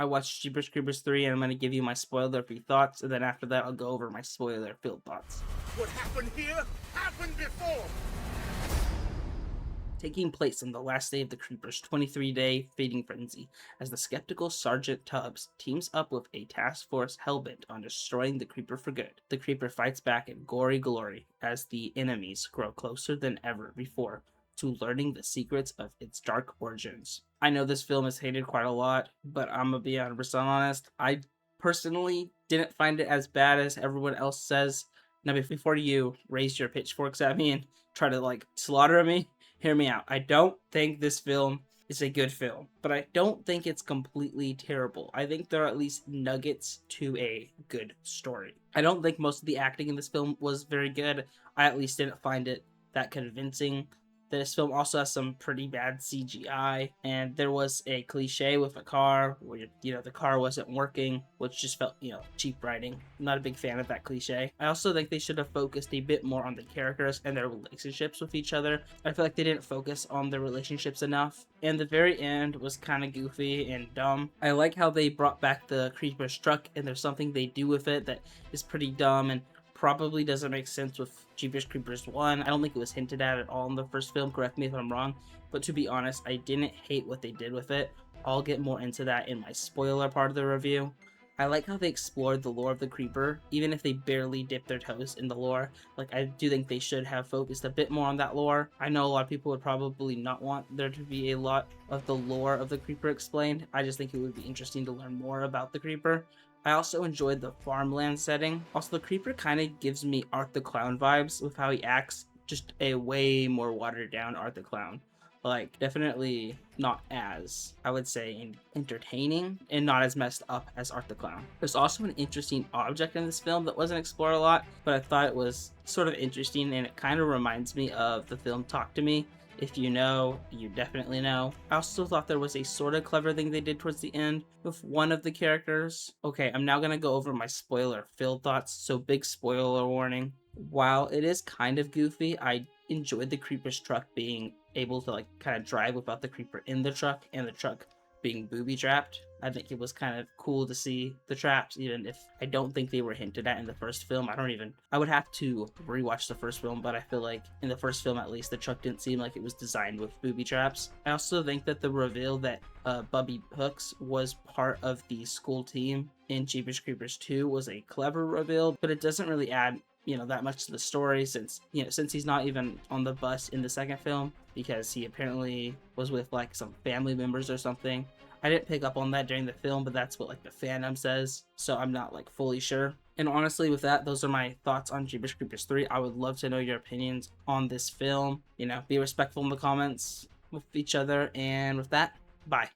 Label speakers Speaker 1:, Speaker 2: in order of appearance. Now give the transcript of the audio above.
Speaker 1: I watched Jeepers Creepers 3 and I'm going to give you my spoiler-free thoughts, and then after that I'll go over my spoiler-filled thoughts.
Speaker 2: What happened here happened before!
Speaker 1: Taking place on the last day of the Creepers' 23-day feeding frenzy, as the skeptical Sergeant Tubbs teams up with a task force hellbent on destroying the Creeper for good. The Creeper fights back in gory glory as the enemies grow closer than ever before to learning the secrets of its dark origins. I know this film is hated quite a lot, but I'm gonna be 100% honest. I personally didn't find it as bad as everyone else says. Now, before you raise your pitchforks at me and try to like slaughter me, hear me out. I don't think this film is a good film, but I don't think it's completely terrible. I think there are at least nuggets to a good story. I don't think most of the acting in this film was very good. I at least didn't find it that convincing. This film also has some pretty bad CGI, and there was a cliche with a car where, the car wasn't working, which just felt, cheap writing. I'm not a big fan of that cliche. I also think they should have focused a bit more on the characters and their relationships with each other. I feel like they didn't focus on their relationships enough, and the very end was kind of goofy and dumb. I like how they brought back the Creeper's truck, and there's something they do with it that is pretty dumb and probably doesn't make sense with Jeepers Creepers 1. I don't think it was hinted at all in the first film, correct me if I'm wrong, but to be honest, I didn't hate what they did with it. I'll get more into that in my spoiler part of the review. I like how they explored the lore of the Creeper, even if they barely dipped their toes in the lore. Like, I do think they should have focused a bit more on that lore. I know a lot of people would probably not want there to be a lot of the lore of the Creeper explained. I just think it would be interesting to learn more about the Creeper. I also enjoyed the farmland setting. Also, the Creeper kind of gives me Art the Clown vibes with how he acts, just a way more watered down Art the Clown. Like, definitely not as, I would say, entertaining and not as messed up as Art the Clown. There's also an interesting object in this film that wasn't explored a lot, but I thought it was sort of interesting, and it kind of reminds me of the film Talk to Me. If you know, you definitely know. I also thought there was a sort of clever thing they did towards the end with one of the characters. Okay, I'm now gonna go over my spoiler-filled thoughts, so big spoiler warning. While it is kind of goofy, I enjoyed the Creeper's truck being able to kind of drive without the Creeper in the truck, and the truck being booby trapped. I think it was kind of cool to see the traps, even if I don't think they were hinted at in the first film. I would have to rewatch the first film, but I feel like in the first film at least, the truck didn't seem like it was designed with booby traps. I also think that the reveal that Bubby Hooks was part of the school team in Jeepers Creepers 2 was a clever reveal, but it doesn't really add that much to the story, since he's not even on the bus in the second film, because he apparently was with some family members or something. I didn't pick up on that during the film, but that's what the fandom says, so I'm not fully sure. And honestly, with that, those are my thoughts on Jeepers Creepers 3. I would love to know your opinions on this film. Be respectful in the comments with each other, and with that, bye.